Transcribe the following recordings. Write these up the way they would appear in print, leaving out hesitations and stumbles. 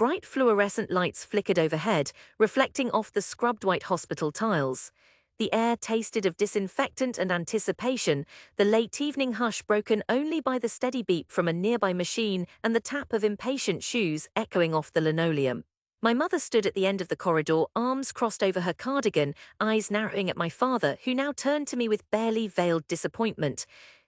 Bright fluorescent lights flickered overhead, reflecting off the scrubbed white hospital tiles. The air tasted of disinfectant and anticipation, the late evening hush broken only by the steady beep from a nearby machine and the tap of impatient shoes echoing off the linoleum. My mother stood at the end of the corridor, arms crossed over her cardigan, eyes narrowing at my father, who now turned to me with barely veiled disappointment.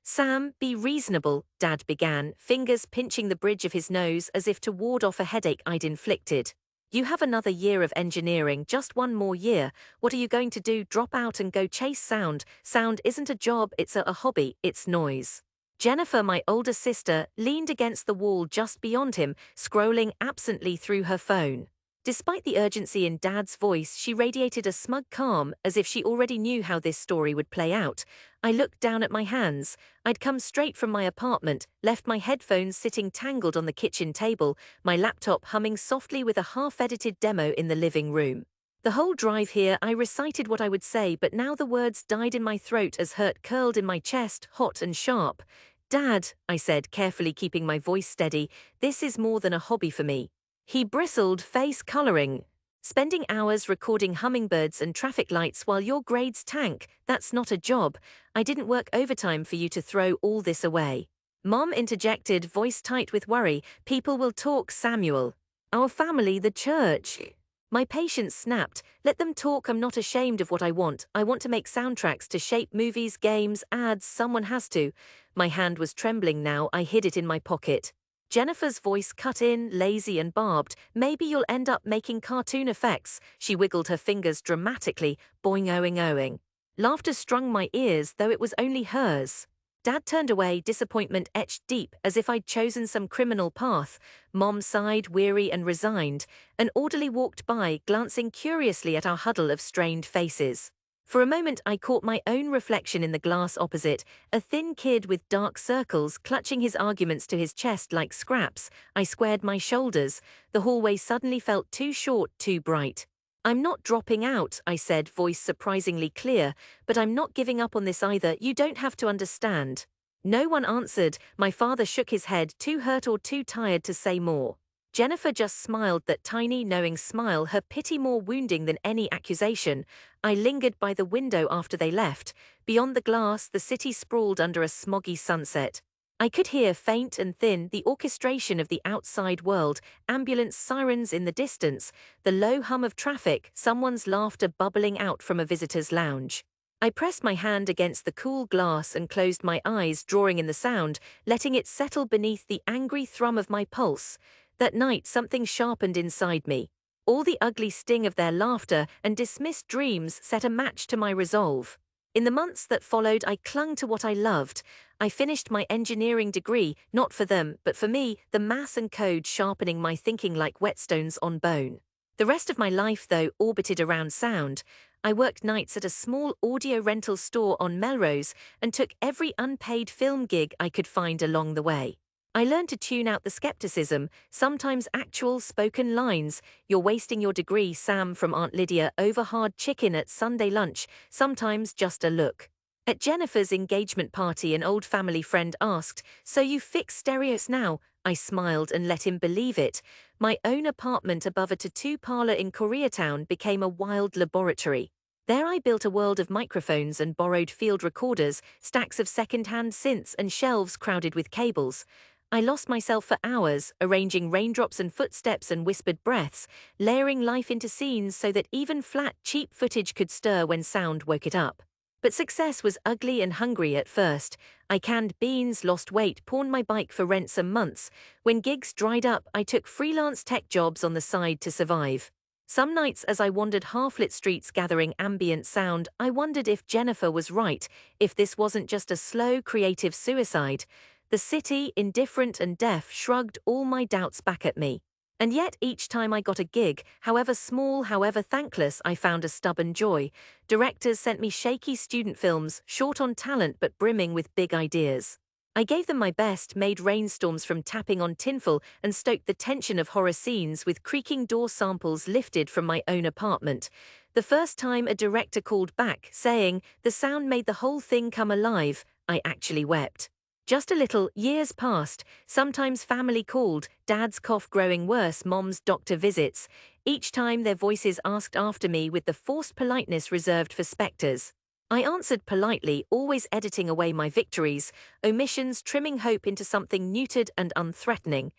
"Sam, be reasonable," Dad began, fingers pinching the bridge of his nose as if to ward off a headache I'd inflicted. "You have another year of engineering, just one more year. What are you going to do? Drop out and go chase sound? Sound isn't a job, it's a hobby, it's noise." Jennifer, my older sister, leaned against the wall just beyond him, scrolling absently through her phone. Despite the urgency in Dad's voice, she radiated a smug calm, as if she already knew how this story would play out. I looked down at my hands. I'd come straight from my apartment, left my headphones sitting tangled on the kitchen table, my laptop humming softly with a half-edited demo in the living room. The whole drive here, I recited what I would say, but now the words died in my throat as hurt curled in my chest, hot and sharp. "Dad," I said, carefully keeping my voice steady, "this is more than a hobby for me." He bristled, face coloring. "Spending hours recording hummingbirds and traffic lights while your grades tank, that's not a job. I didn't work overtime for you to throw all this away." Mom interjected, voice tight with worry, "People will talk, Samuel. Our family, the church." My patience snapped. "Let them talk, I'm not ashamed of what I want. I want to make soundtracks to shape movies, games, ads, someone has to." My hand was trembling now, I hid it in my pocket. Jennifer's voice cut in, lazy and barbed. "Maybe you'll end up making cartoon effects." She wiggled her fingers dramatically, boing-oing-oing. Laughter strung my ears, though it was only hers. Dad turned away, disappointment etched deep, as if I'd chosen some criminal path. Mom sighed, weary and resigned. An orderly walked by, glancing curiously at our huddle of strained faces. For a moment I caught my own reflection in the glass opposite, a thin kid with dark circles clutching his arguments to his chest like scraps. I squared my shoulders. The hallway suddenly felt too short, too bright. "I'm not dropping out," I said, voice surprisingly clear, "but I'm not giving up on this either. You don't have to understand." No one answered. My father shook his head, too hurt or too tired to say more. Jennifer just smiled, that tiny, knowing smile, her pity more wounding than any accusation. I lingered by the window after they left. Beyond the glass, the city sprawled under a smoggy sunset. I could hear, faint and thin, the orchestration of the outside world, ambulance sirens in the distance, the low hum of traffic, someone's laughter bubbling out from a visitor's lounge. I pressed my hand against the cool glass and closed my eyes, drawing in the sound, letting it settle beneath the angry thrum of my pulse. That night something sharpened inside me. All the ugly sting of their laughter and dismissed dreams set a match to my resolve. In the months that followed, I clung to what I loved. I finished my engineering degree, not for them, but for me, the maths and code sharpening my thinking like whetstones on bone. The rest of my life, though, orbited around sound. I worked nights at a small audio rental store on Melrose and took every unpaid film gig I could find along the way. I learned to tune out the skepticism, sometimes actual spoken lines. "You're wasting your degree, Sam," from Aunt Lydia, over hard chicken at Sunday lunch, sometimes just a look. At Jennifer's engagement party, an old family friend asked, "So you fix stereos now?" I smiled and let him believe it. My own apartment above a tattoo parlor in Koreatown became a wild laboratory. There I built a world of microphones and borrowed field recorders, stacks of second-hand synths and shelves crowded with cables. I lost myself for hours, arranging raindrops and footsteps and whispered breaths, layering life into scenes so that even flat, cheap footage could stir when sound woke it up. But success was ugly and hungry at first. I canned beans, lost weight, pawned my bike for rent some months. When gigs dried up, I took freelance tech jobs on the side to survive. Some nights as I wandered half-lit streets gathering ambient sound, I wondered if Jennifer was right, if this wasn't just a slow, creative suicide. The city, indifferent and deaf, shrugged all my doubts back at me. And yet each time I got a gig, however small, however thankless, I found a stubborn joy. Directors sent me shaky student films, short on talent but brimming with big ideas. I gave them my best, made rainstorms from tapping on tinfoil, and stoked the tension of horror scenes with creaking door samples lifted from my own apartment. The first time a director called back, saying, "The sound made the whole thing come alive," I actually wept. Just a little, years passed, sometimes family called, dad's cough growing worse, mom's doctor visits. Each time their voices asked after me with the forced politeness reserved for spectres. I answered politely, always editing away my victories, omissions trimming hope into something neutered and unthreatening.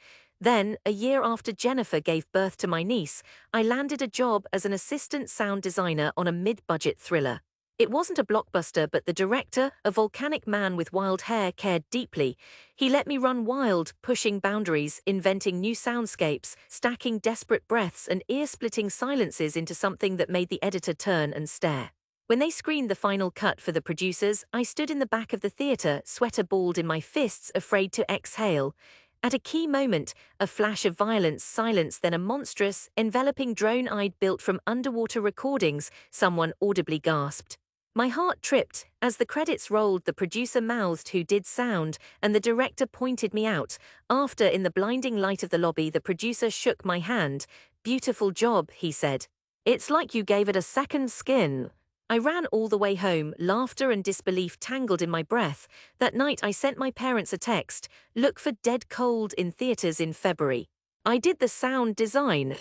Then, a year after Jennifer gave birth to my niece, I landed a job as an assistant sound designer on a mid-budget thriller. It wasn't a blockbuster, but the director, a volcanic man with wild hair, cared deeply. He let me run wild, pushing boundaries, inventing new soundscapes, stacking desperate breaths and ear-splitting silences into something that made the editor turn and stare. When they screened the final cut for the producers, I stood in the back of the theater, sweater balled in my fists, afraid to exhale. At a key moment, a flash of violence, silence, then a monstrous, enveloping drone I'd built from underwater recordings, someone audibly gasped. My heart tripped. As the credits rolled, the producer mouthed who did sound, and the director pointed me out. After, in the blinding light of the lobby, the producer shook my hand. "Beautiful job," he said. "It's like you gave it a second skin." I ran all the way home, laughter and disbelief tangled in my breath. That night I sent my parents a text, "Look for Dead Cold in theaters in February." I did the sound design.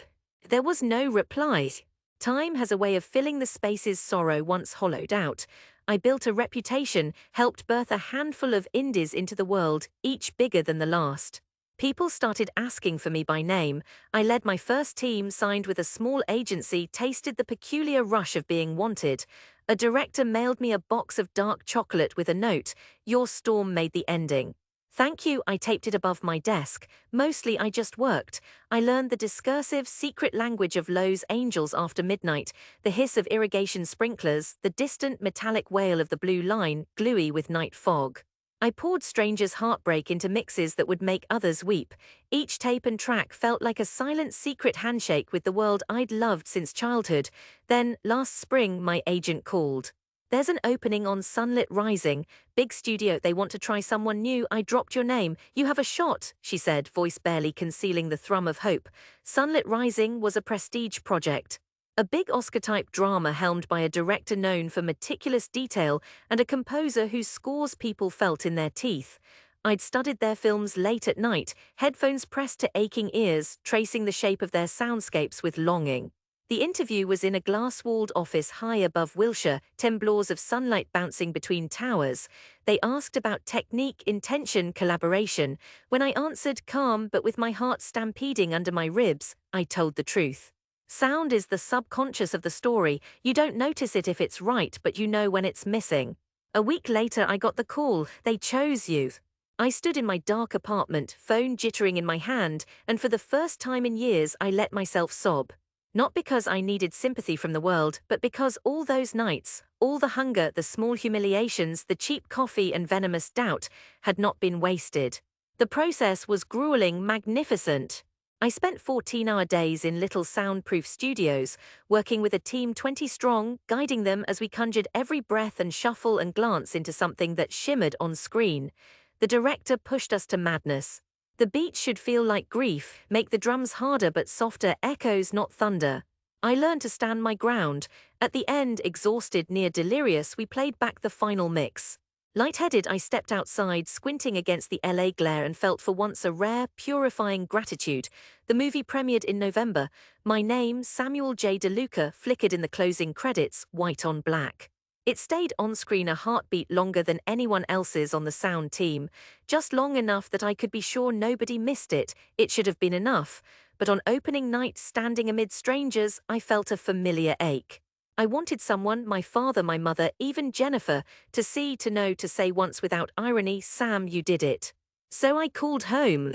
There was no reply. Time has a way of filling the spaces sorrow once hollowed out. I built a reputation, helped birth a handful of indies into the world, each bigger than the last. People started asking for me by name. I led my first team, signed with a small agency, tasted the peculiar rush of being wanted. A director mailed me a box of dark chocolate with a note, "Your storm made the ending." Thank you, I taped it above my desk. Mostly I just worked. I learned the discursive, secret language of Lowe's angels after midnight, the hiss of irrigation sprinklers, the distant metallic wail of the blue line, gluey with night fog. I poured strangers' heartbreak into mixes that would make others weep. Each tape and track felt like a silent secret handshake with the world I'd loved since childhood. Then, last spring, my agent called. "There's an opening on Sunlit Rising. Big studio, they want to try someone new. I dropped your name. You have a shot," she said, voice barely concealing the thrum of hope. Sunlit Rising was a prestige project. A big Oscar-type drama helmed by a director known for meticulous detail and a composer whose scores people felt in their teeth. I'd studied their films late at night, headphones pressed to aching ears, tracing the shape of their soundscapes with longing. The interview was in a glass-walled office high above Wilshire, 10 floors of sunlight bouncing between towers. They asked about technique, intention, collaboration. When I answered, calm but with my heart stampeding under my ribs, I told the truth. Sound is the subconscious of the story. You don't notice it if it's right, but you know when it's missing. A week later I got the call, "They chose you." I stood in my dark apartment, phone jittering in my hand, and for the first time in years I let myself sob. Not because I needed sympathy from the world, but because all those nights, all the hunger, the small humiliations, the cheap coffee and venomous doubt, had not been wasted. The process was grueling, magnificent. I spent 14-hour days in little soundproof studios, working with a team 20 strong, guiding them as we conjured every breath and shuffle and glance into something that shimmered on screen. The director pushed us to madness. The beat should feel like grief, make the drums harder but softer, echoes not thunder. I learned to stand my ground. At the end, exhausted, near delirious, we played back the final mix. Lightheaded, I stepped outside, squinting against the LA glare, and felt for once a rare, purifying gratitude. The movie premiered in November. My name, Samuel J. DeLuca, flickered in the closing credits, white on black. It stayed on screen a heartbeat longer than anyone else's on the sound team, just long enough that I could be sure nobody missed it. It should have been enough. But on opening night, standing amid strangers, I felt a familiar ache. I wanted someone, my father, my mother, even Jennifer, to see, to know, to say once without irony, "Sam, you did it." So I called home.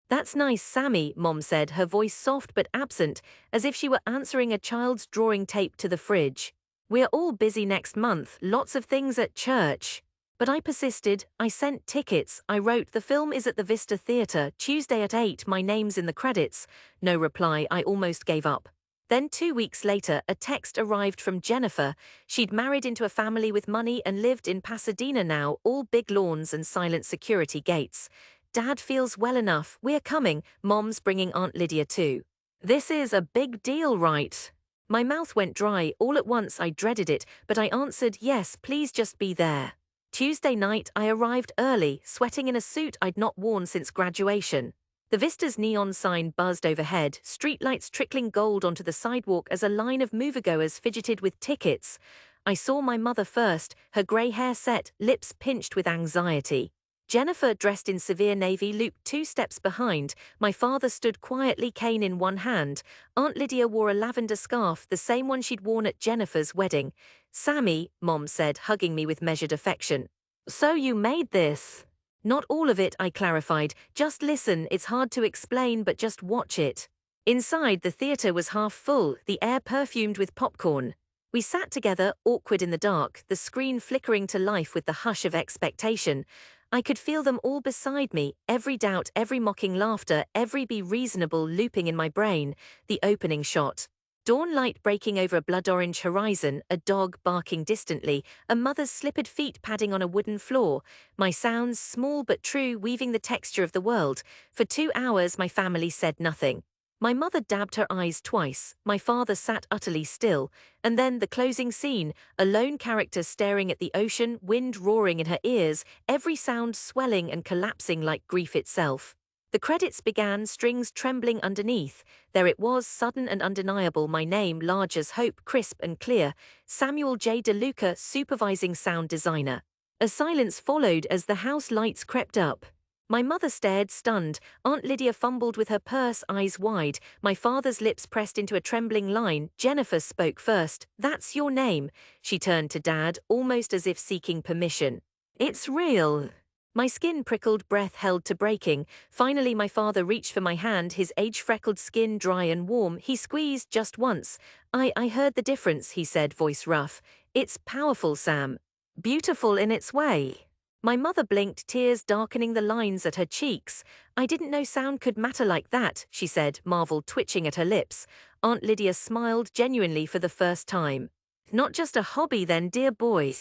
"That's nice, Sammy," Mom said, her voice soft but absent, as if she were answering a child's drawing tape to the fridge. "We're all busy next month, lots of things at church." But I persisted. I sent tickets. I wrote, "The film is at the Vista Theatre, Tuesday at 8, my name's in the credits." No reply. I almost gave up. Then 2 weeks later, a text arrived from Jennifer. She'd married into a family with money and lived in Pasadena now, all big lawns and silent security gates. "Dad feels well enough, we're coming. Mom's bringing Aunt Lydia too." This is a big deal, right? My mouth went dry. All at once I dreaded it, but I answered, "Yes, please just be there." Tuesday night, I arrived early, sweating in a suit I'd not worn since graduation. The Vista's neon sign buzzed overhead, streetlights trickling gold onto the sidewalk as a line of moviegoers fidgeted with tickets. I saw my mother first, her grey hair set, lips pinched with anxiety. Jennifer, dressed in severe navy, looped 2 steps behind. My father stood quietly, cane in one hand. Aunt Lydia wore a lavender scarf, the same one she'd worn at Jennifer's wedding. "Sammy," Mom said, hugging me with measured affection. "So you made this?" "Not all of it," I clarified. "Just listen, it's hard to explain, but just watch it." Inside, the theater was half full, the air perfumed with popcorn. We sat together, awkward in the dark, the screen flickering to life with the hush of expectation. I could feel them all beside me, every doubt, every mocking laughter, every be reasonable looping in my brain. The opening shot. Dawn light breaking over a blood-orange horizon, a dog barking distantly, a mother's slippered feet padding on a wooden floor. My sounds, small but true, weaving the texture of the world. For 2 hours my family said nothing. My mother dabbed her eyes twice, my father sat utterly still, and then the closing scene, a lone character staring at the ocean, wind roaring in her ears, every sound swelling and collapsing like grief itself. The credits began, strings trembling underneath. There it was, sudden and undeniable, my name, large as hope, crisp and clear, Samuel J. DeLuca, supervising sound designer. A silence followed as the house lights crept up. My mother stared, stunned. Aunt Lydia fumbled with her purse, eyes wide. My father's lips pressed into a trembling line. Jennifer spoke first. "That's your name." She turned to Dad, almost as if seeking permission. "It's real." My skin prickled, breath held to breaking. Finally my father reached for my hand, his age-freckled skin dry and warm. He squeezed just once. I heard the difference," he said, voice rough. "It's powerful, Sam. Beautiful in its way." My mother blinked, tears darkening the lines at her cheeks. "I didn't know sound could matter like that," she said, marvel twitching at her lips. Aunt Lydia smiled genuinely for the first time. "Not just a hobby then, dear boy."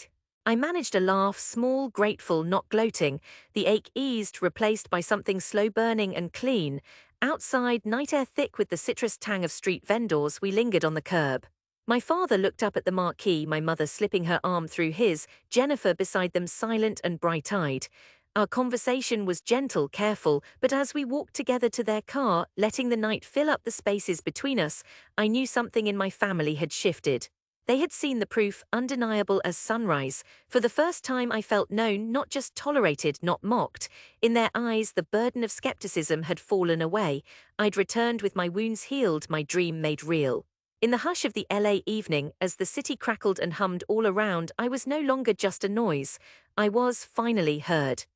I managed a laugh, small, grateful, not gloating. The ache eased, replaced by something slow-burning and clean. Outside, night air thick with the citrus tang of street vendors, we lingered on the curb. My father looked up at the marquee, my mother slipping her arm through his, Jennifer beside them silent and bright-eyed. Our conversation was gentle, careful, but as we walked together to their car, letting the night fill up the spaces between us, I knew something in my family had shifted. They had seen the proof, undeniable as sunrise. For the first time I felt known, not just tolerated, not mocked. In their eyes the burden of skepticism had fallen away. I'd returned with my wounds healed, my dream made real. In the hush of the LA evening, as the city crackled and hummed all around, I was no longer just a noise. I was finally heard.